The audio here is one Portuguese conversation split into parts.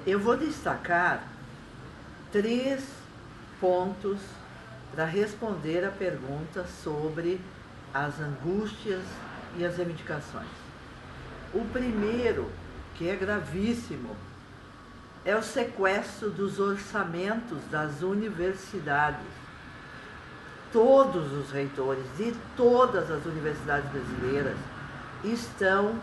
Eu vou destacar três pontos para responder a pergunta sobre as angústias e as reivindicações. O primeiro, que é gravíssimo, é o sequestro dos orçamentos das universidades. Todos os reitores de todas as universidades brasileiras estão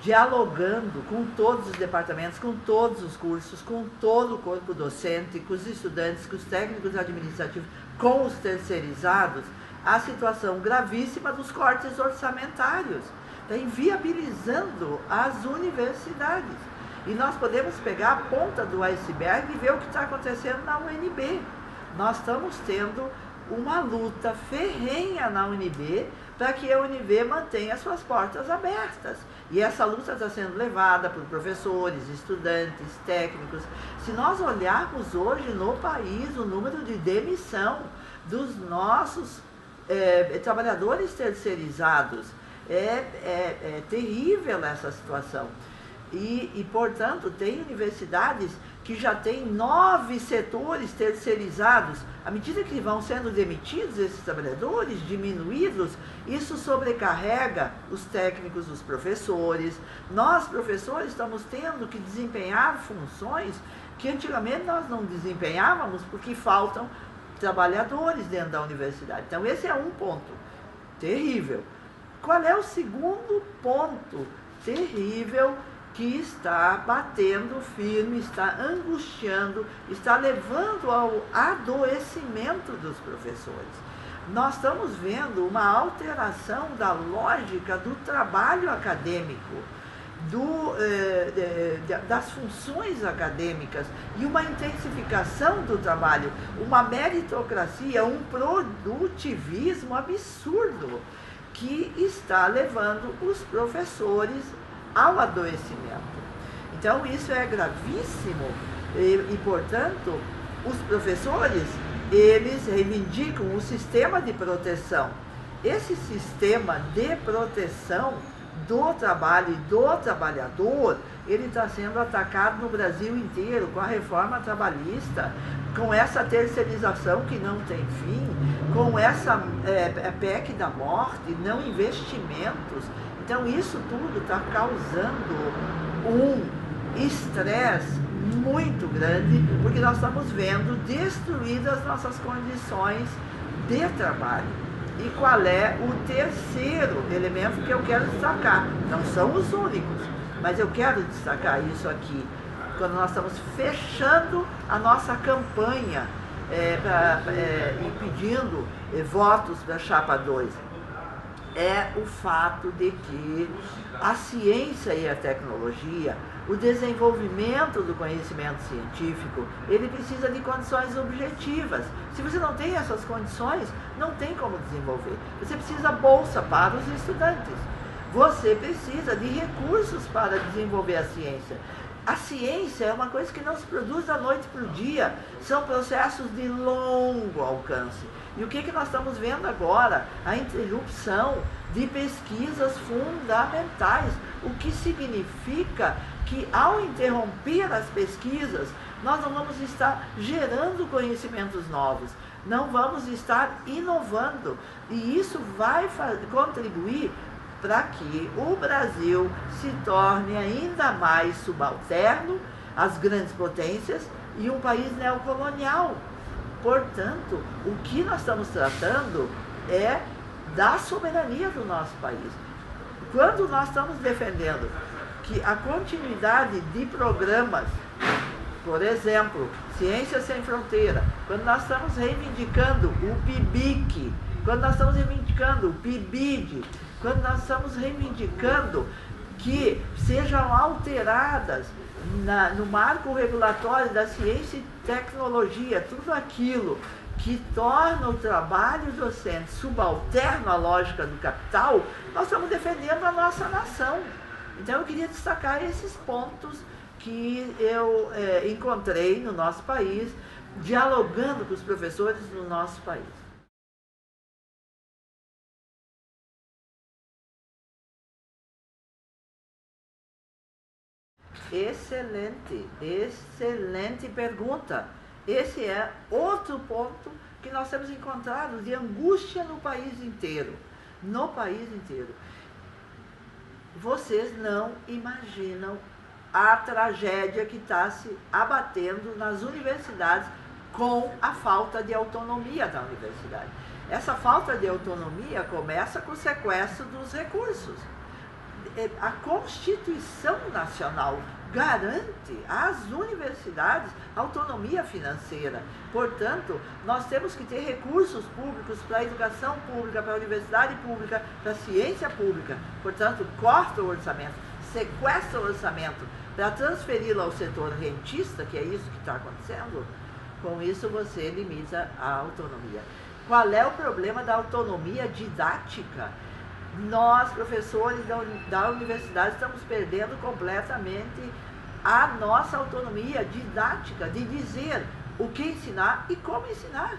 dialogando com todos os departamentos, com todos os cursos, com todo o corpo docente, com os estudantes, com os técnicos administrativos, com os terceirizados, a situação gravíssima dos cortes orçamentários, está inviabilizando as universidades. E nós podemos pegar a ponta do iceberg e ver o que está acontecendo na UNB. Nós estamos tendo uma luta ferrenha na UNB para que a UNB mantenha suas portas abertas. E essa luta está sendo levada por professores, estudantes, técnicos. Se nós olharmos hoje no país o número de demissão dos nossos trabalhadores terceirizados, é terrível essa situação. Portanto, tem universidades que já têm 9 setores terceirizados. À medida que vão sendo demitidos esses trabalhadores, diminuídos, isso sobrecarrega os técnicos, os professores. Nós, professores, estamos tendo que desempenhar funções que antigamente nós não desempenhávamos porque faltam trabalhadores dentro da universidade. Então, esse é um ponto terrível. Qual é o segundo ponto terrível que está batendo firme, está angustiando, está levando ao adoecimento dos professores? Nós estamos vendo uma alteração da lógica do trabalho acadêmico, das funções acadêmicas e uma intensificação do trabalho, uma meritocracia, um produtivismo absurdo que está levando os professores ao adoecimento. Então, isso é gravíssimo e, portanto, os professores, eles reivindicam o sistema de proteção. Esse sistema de proteção do trabalho e do trabalhador, ele está sendo atacado no Brasil inteiro com a reforma trabalhista, com essa terceirização que não tem fim, com essa PEC da morte, não investimentos. Então, isso tudo está causando um estresse muito grande, porque nós estamos vendo destruídas nossas condições de trabalho. E qual é o terceiro elemento que eu quero destacar? Não são os únicos, mas eu quero destacar isso aqui, quando nós estamos fechando a nossa campanha e pedindo votos para a Chapa 2. É o fato de que a ciência e a tecnologia, o desenvolvimento do conhecimento científico, ele precisa de condições objetivas. Se você não tem essas condições, não tem como desenvolver. Você precisa de bolsa para os estudantes. Você precisa de recursos para desenvolver a ciência. A ciência é uma coisa que não se produz da noite para o dia, são processos de longo alcance. E o que nós estamos vendo agora? A interrupção de pesquisas fundamentais, o que significa que ao interromper as pesquisas, nós não vamos estar gerando conhecimentos novos, não vamos estar inovando, e isso vai contribuir para que o Brasil se torne ainda mais subalterno às grandes potências e um país neocolonial. Portanto, o que nós estamos tratando é da soberania do nosso país. Quando nós estamos defendendo que a continuidade de programas, por exemplo, Ciência Sem Fronteira, quando nós estamos reivindicando o PIBIC, quando nós estamos reivindicando o PIBID, quando nós estamos reivindicando que sejam alteradas no marco regulatório da ciência e tecnologia, tudo aquilo que torna o trabalho docente subalterno à lógica do capital, nós estamos defendendo a nossa nação. Então eu queria destacar esses pontos que eu encontrei no nosso país, dialogando com os professores no nosso país. Excelente, excelente pergunta. Esse é outro ponto que nós temos encontrado de angústia no país inteiro. No país inteiro. Vocês não imaginam a tragédia que está se abatendo nas universidades com a falta de autonomia da universidade. Essa falta de autonomia começa com o sequestro dos recursos. A Constituição Nacional garante às universidades autonomia financeira. Portanto, nós temos que ter recursos públicos para a educação pública, para a universidade pública, para a ciência pública. Portanto, corta o orçamento, sequestra o orçamento para transferi-lo ao setor rentista, que é isso que está acontecendo. Com isso, você limita a autonomia. Qual é o problema da autonomia didática? Nós, professores da universidade, estamos perdendo completamente a nossa autonomia didática de dizer o que ensinar e como ensinar.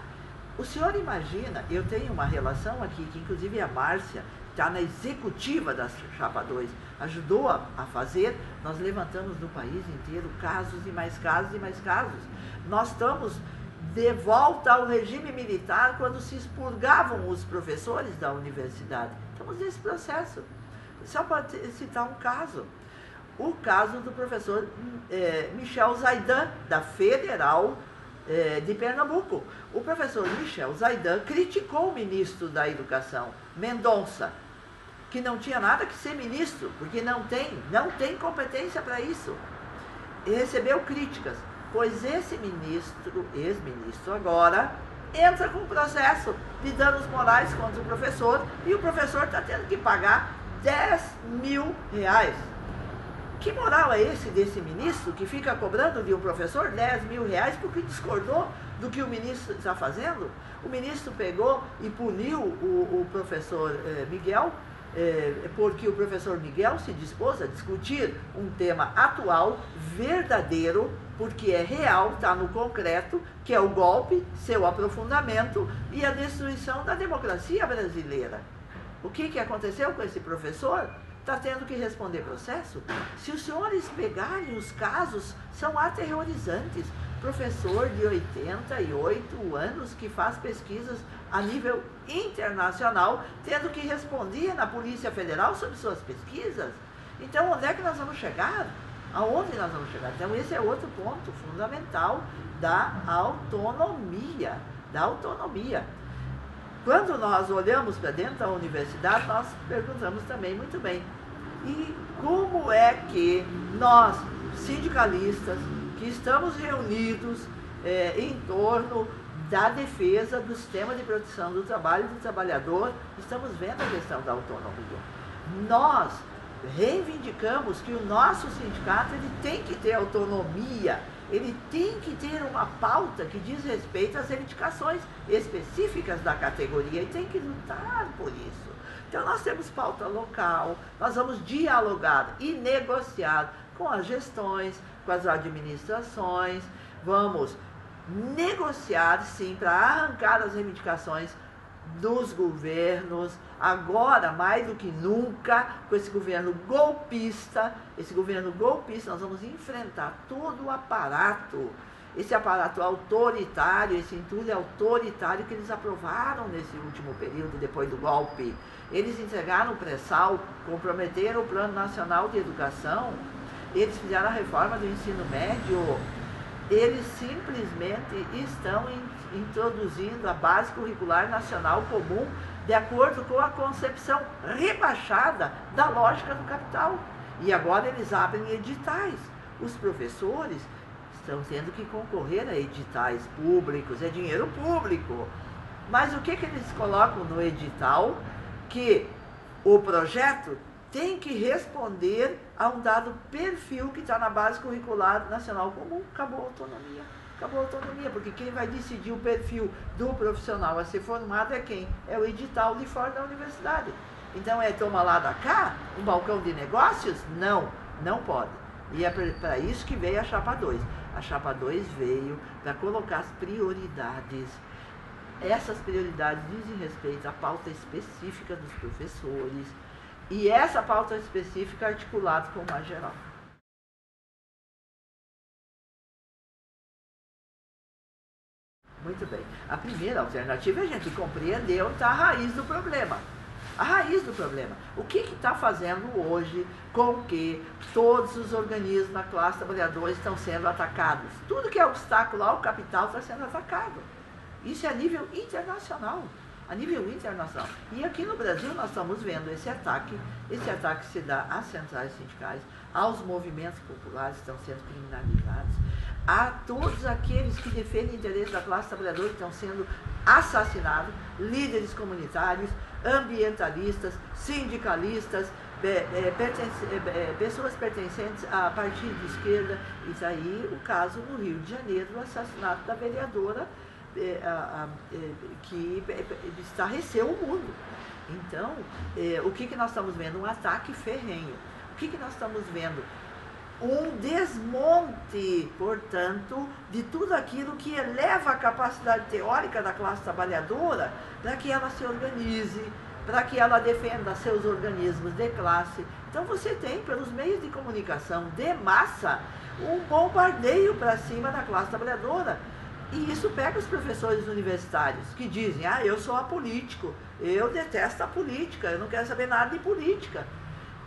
O senhor imagina, eu tenho uma relação aqui, que inclusive a Márcia está na executiva da Chapa 2, ajudou a fazer, nós levantamos no país inteiro casos e mais casos e mais casos. Nós estamos de volta ao regime militar quando se expurgavam os professores da universidade. Estamos nesse processo. Só para citar um caso. O caso do professor Michel Zaidan, da Federal de Pernambuco. O professor Michel Zaidan criticou o ministro da Educação, Mendonça, que não tinha nada que ser ministro, porque não tem competência para isso. E recebeu críticas, pois esse ministro, ex-ministro agora, entra com um processo de danos morais contra o professor e o professor está tendo que pagar R$10.000. Que moral é esse desse ministro que fica cobrando de um professor R$10.000 porque discordou do que o ministro está fazendo? O ministro pegou e puniu o professor Miguel, porque o professor Miguel se dispôs a discutir um tema atual, verdadeiro, porque é real, está no concreto, que é o golpe, seu aprofundamento e a destruição da democracia brasileira. O que aconteceu com esse professor? Está tendo que responder processo? Se os senhores pegarem os casos, são aterrorizantes. Professor de 88 anos que faz pesquisas a nível internacional, tendo que responder na Polícia Federal sobre suas pesquisas. Então, onde é que nós vamos chegar? Aonde nós vamos chegar? Então, esse é outro ponto fundamental da autonomia. Quando nós olhamos para dentro da universidade, nós perguntamos também muito bem, e como é que nós, sindicalistas, que estamos reunidos em torno da defesa do sistema de proteção do trabalho e do trabalhador, estamos vendo a questão da autonomia. Nós reivindicamos que o nosso sindicato ele tem que ter autonomia, ele tem que ter uma pauta que diz respeito às reivindicações específicas da categoria e tem que lutar por isso. Então nós temos pauta local, nós vamos dialogar e negociar com as gestões, com as administrações, vamos negociar sim para arrancar as reivindicações dos governos, agora mais do que nunca, com esse governo golpista, nós vamos enfrentar todo o aparato, esse aparato autoritário, esse entulho autoritário que eles aprovaram nesse último período, depois do golpe. Eles entregaram o pré-sal, comprometeram o Plano Nacional de Educação, eles fizeram a reforma do ensino médio, eles simplesmente estão introduzindo a base curricular nacional comum de acordo com a concepção rebaixada da lógica do capital. E agora eles abrem editais. Os professores estão tendo que concorrer a editais públicos, é dinheiro público. Mas o que eles colocam no edital? Que o projeto tem que responder a um dado perfil que está na base curricular nacional comum. Acabou a autonomia. Acabou a autonomia, porque quem vai decidir o perfil do profissional a ser formado é quem? É o edital de fora da universidade. Então toma lá da cá, um balcão de negócios? Não, não pode. E é para isso que veio a Chapa 2. A Chapa 2 veio para colocar as prioridades. Essas prioridades dizem respeito à pauta específica dos professores, e essa pauta específica articulada com uma geral. Muito bem. A primeira alternativa é a gente compreender onde está a raiz do problema. A raiz do problema. O que está fazendo hoje com que todos os organismos da classe trabalhadora estão sendo atacados? Tudo que é obstáculo ao capital está sendo atacado. Isso é a nível internacional. A nível internacional. E aqui no Brasil nós estamos vendo esse ataque se dá às centrais sindicais, aos movimentos populares que estão sendo criminalizados, a todos aqueles que defendem o interesse da classe trabalhadora que estão sendo assassinados, líderes comunitários, ambientalistas, sindicalistas, pessoas pertencentes a partido de esquerda. Isso aí, o caso no Rio de Janeiro, o assassinato da vereadora que estarreceu o mundo. Então, o que nós estamos vendo? Um ataque ferrenho. O que nós estamos vendo? Um desmonte, portanto, de tudo aquilo que eleva a capacidade teórica da classe trabalhadora para que ela se organize, para que ela defenda seus organismos de classe. Então você tem, pelos meios de comunicação de massa, um bombardeio para cima da classe trabalhadora. E isso pega os professores universitários, que dizem, eu sou apolítico, eu detesto a política, eu não quero saber nada de política.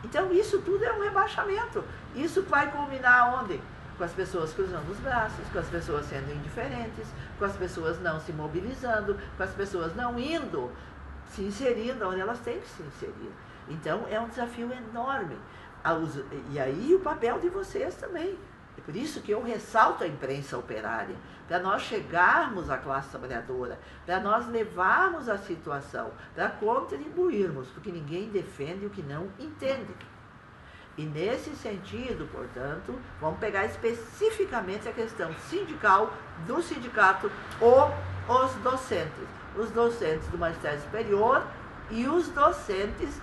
Então isso tudo é um rebaixamento. Isso vai culminar onde? Com as pessoas cruzando os braços, com as pessoas sendo indiferentes, com as pessoas não se mobilizando, com as pessoas não indo, se inserindo onde elas têm que se inserir. Então é um desafio enorme. E aí o papel de vocês também. É por isso que eu ressalto a imprensa operária, para nós chegarmos à classe trabalhadora, para nós levarmos a situação, para contribuirmos, porque ninguém defende o que não entende. E nesse sentido, portanto, vamos pegar especificamente a questão sindical do sindicato ou os docentes do magistério superior e os docentes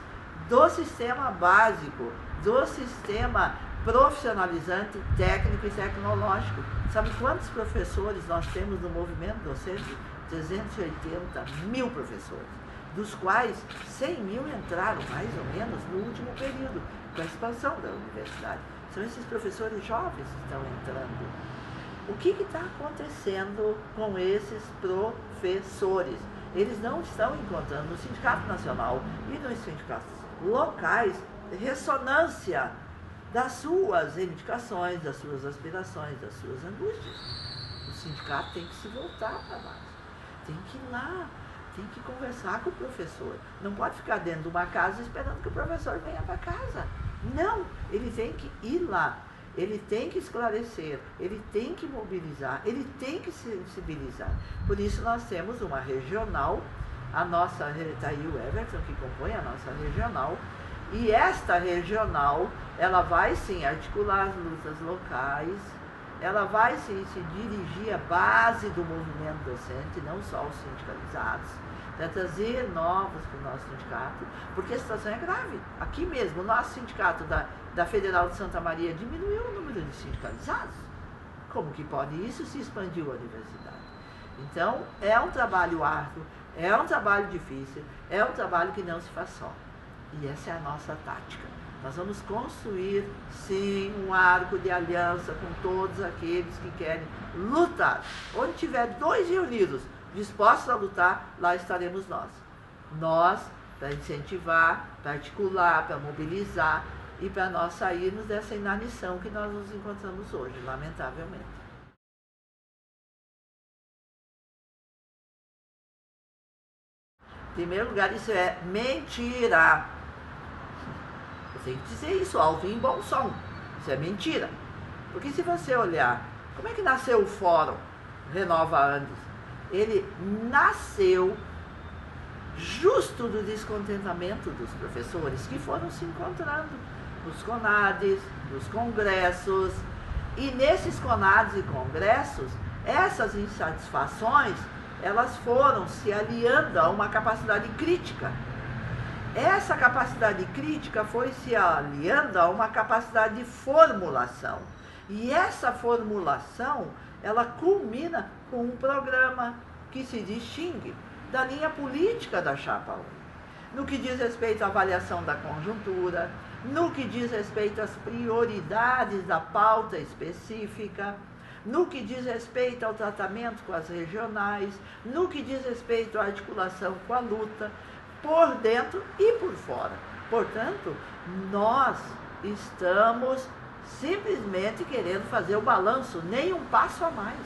do sistema básico, do sistema profissionalizante, técnico e tecnológico. Sabe quantos professores nós temos no movimento docente? 380 mil professores, dos quais 100 mil entraram, mais ou menos, no último período, com a expansão da universidade. São esses professores jovens que estão entrando. O que está acontecendo com esses professores? Eles não estão encontrando no Sindicato Nacional e nos sindicatos locais ressonância das suas reivindicações, das suas aspirações, das suas angústias. O sindicato tem que se voltar para baixo, tem que ir lá, tem que conversar com o professor. Não pode ficar dentro de uma casa esperando que o professor venha para casa. Não, ele tem que ir lá, ele tem que esclarecer, ele tem que mobilizar, ele tem que sensibilizar. Por isso nós temos uma regional, a nossa, está aí o Everton que compõe a nossa regional, e esta regional, ela vai sim articular as lutas locais, ela vai sim se dirigir à base do movimento docente, não só os sindicalizados, para trazer novos para o nosso sindicato, porque a situação é grave. Aqui mesmo, o nosso sindicato da Federal de Santa Maria diminuiu o número de sindicalizados. Como que pode isso se expandiu a universidade? Então, é um trabalho árduo, é um trabalho difícil, é um trabalho que não se faz só. E essa é a nossa tática. Nós vamos construir, sim, um arco de aliança com todos aqueles que querem lutar. Onde tiver dois reunidos dispostos a lutar, lá estaremos nós. Nós, para incentivar, para articular, para mobilizar e para nós sairmos dessa inanição que nós nos encontramos hoje, lamentavelmente. Em primeiro lugar, isso é mentira. Você tem que dizer isso alto e em bom som. Isso é mentira. Porque se você olhar, como é que nasceu o Fórum Renova Andes? Ele nasceu justo do descontentamento dos professores que foram se encontrando nos CONADES, nos congressos. E nesses CONADES e congressos, essas insatisfações, elas foram se aliando a uma capacidade crítica. Essa capacidade crítica foi se aliando a uma capacidade de formulação. E essa formulação, ela culmina com um programa que se distingue da linha política da Chapa 1. No que diz respeito à avaliação da conjuntura, no que diz respeito às prioridades da pauta específica, no que diz respeito ao tratamento com as regionais, no que diz respeito à articulação com a luta, por dentro e por fora. Portanto, nós estamos simplesmente querendo fazer o balanço, nem um passo a mais,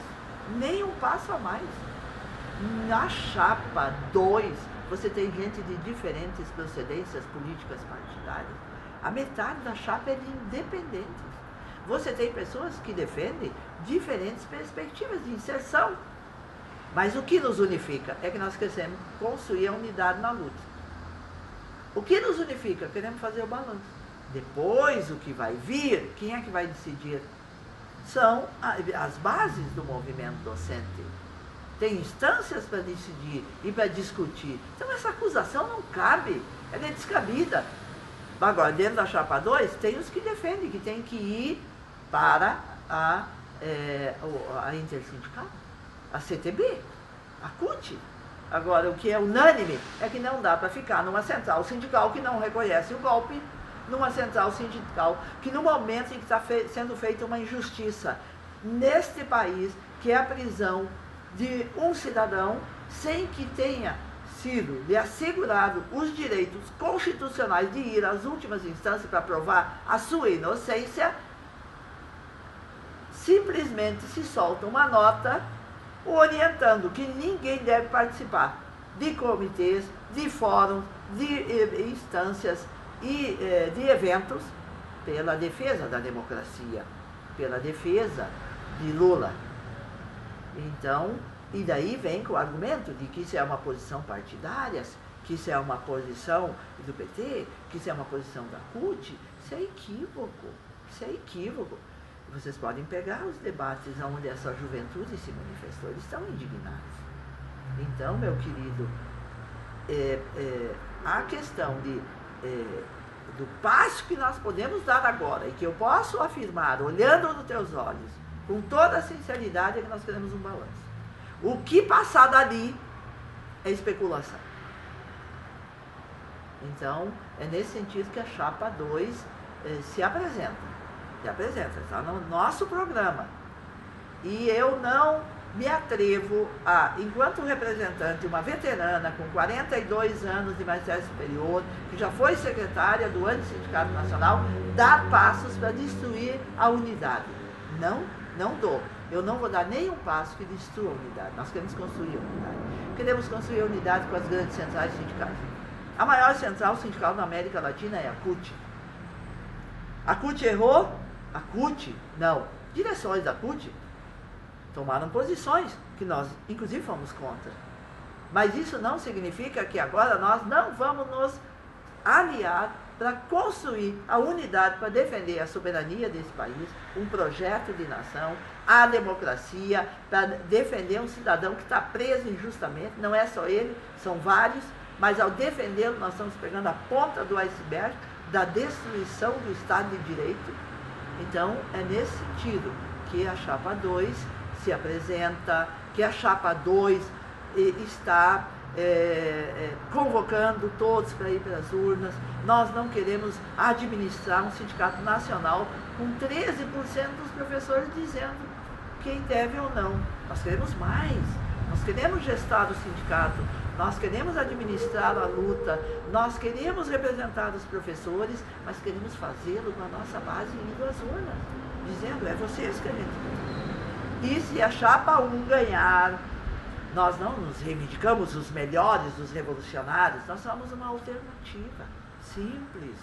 nem um passo a mais. Na chapa 2, você tem gente de diferentes procedências políticas partidárias. A metade da chapa é de independentes. Você tem pessoas que defendem diferentes perspectivas de inserção. Mas o que nos unifica é que nós queremos construir a unidade na luta. O que nos unifica? Queremos fazer o balanço. Depois, o que vai vir, quem é que vai decidir? São as bases do movimento docente. Tem instâncias para decidir e para discutir. Então, essa acusação não cabe, ela é descabida. Agora, dentro da chapa 2, tem os que defendem que tem que ir para a Intersindical, a CTB, a CUT. Agora, o que é unânime é que não dá para ficar numa central sindical que não reconhece o golpe, numa central sindical que no momento em que está sendo feita uma injustiça neste país, que é a prisão de um cidadão sem que tenha sido lhe assegurado os direitos constitucionais de ir às últimas instâncias para provar a sua inocência, simplesmente se solta uma nota orientando que ninguém deve participar de comitês, de fóruns, de instâncias e de eventos pela defesa da democracia, pela defesa de Lula. Então, e daí vem com o argumento de que isso é uma posição partidária, que isso é uma posição do PT, que isso é uma posição da CUT. Isso é equívoco, isso é equívoco. Vocês podem pegar os debates onde essa juventude se manifestou, eles estão indignados. Então, meu querido, a questão do passo que nós podemos dar agora, e que eu posso afirmar, olhando nos teus olhos, com toda a sinceridade, é que nós queremos um balanço. O que passar dali é especulação. Então, é nesse sentido que a chapa 2 se apresenta. Está no nosso programa. E eu não me atrevo a, enquanto representante, uma veterana com 42 anos de magistério superior, que já foi secretária do Antissindicato Nacional, dar passos para destruir a unidade. Não dou. Eu não vou dar nenhum passo que destrua a unidade. Nós queremos construir a unidade. Queremos construir a unidade com as grandes centrais sindicais. A maior central sindical na América Latina é a CUT. A CUT errou? A CUT, não. Direções da CUT tomaram posições que nós, inclusive, fomos contra. Mas isso não significa que agora nós não vamos nos aliar para construir a unidade para defender a soberania desse país, um projeto de nação, a democracia, para defender um cidadão que está preso injustamente. Não é só ele, são vários, mas ao defendê-lo nós estamos pegando a ponta do iceberg da destruição do Estado de Direito. Então, é nesse sentido que a chapa 2 se apresenta, que a chapa 2 está convocando todos para ir para as urnas. Nós não queremos administrar um sindicato nacional com 13% dos professores dizendo quem deve ou não. Nós queremos mais. Nós queremos gestar o sindicato, nós queremos administrar a luta, nós queremos representar os professores, mas queremos fazê-lo com a nossa base indo às urnas, dizendo, é vocês que a gente quer. E se a chapa 1 ganhar, nós não nos reivindicamos os melhores, os revolucionários, nós somos uma alternativa, simples,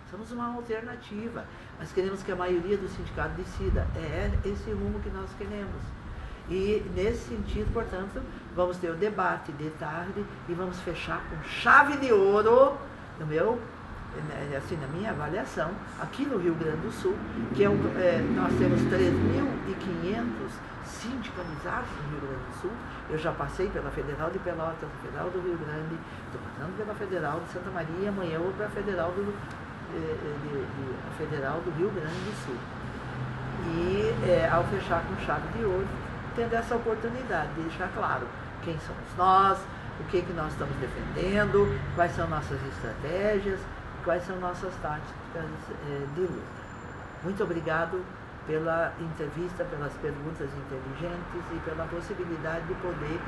somos uma alternativa, mas queremos que a maioria do sindicato decida, é esse rumo que nós queremos. E, nesse sentido, portanto, vamos ter o debate de tarde e vamos fechar com chave de ouro, na minha avaliação, aqui no Rio Grande do Sul, que nós temos 3.500 sindicalizados no Rio Grande do Sul. Eu já passei pela Federal de Pelotas, a Federal do Rio Grande, estou passando pela Federal de Santa Maria, amanhã eu vou para a Federal do Rio Grande do Sul. E, ao fechar com chave de ouro, tendo essa oportunidade de deixar claro quem somos nós, o que nós estamos defendendo, quais são nossas estratégias, quais são nossas táticas de luta. Muito obrigado pela entrevista, pelas perguntas inteligentes e pela possibilidade de poder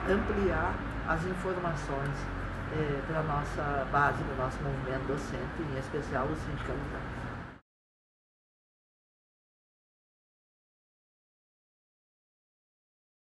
ampliar as informações para a nossa base, para o nosso movimento docente, em especial o sindicalizado.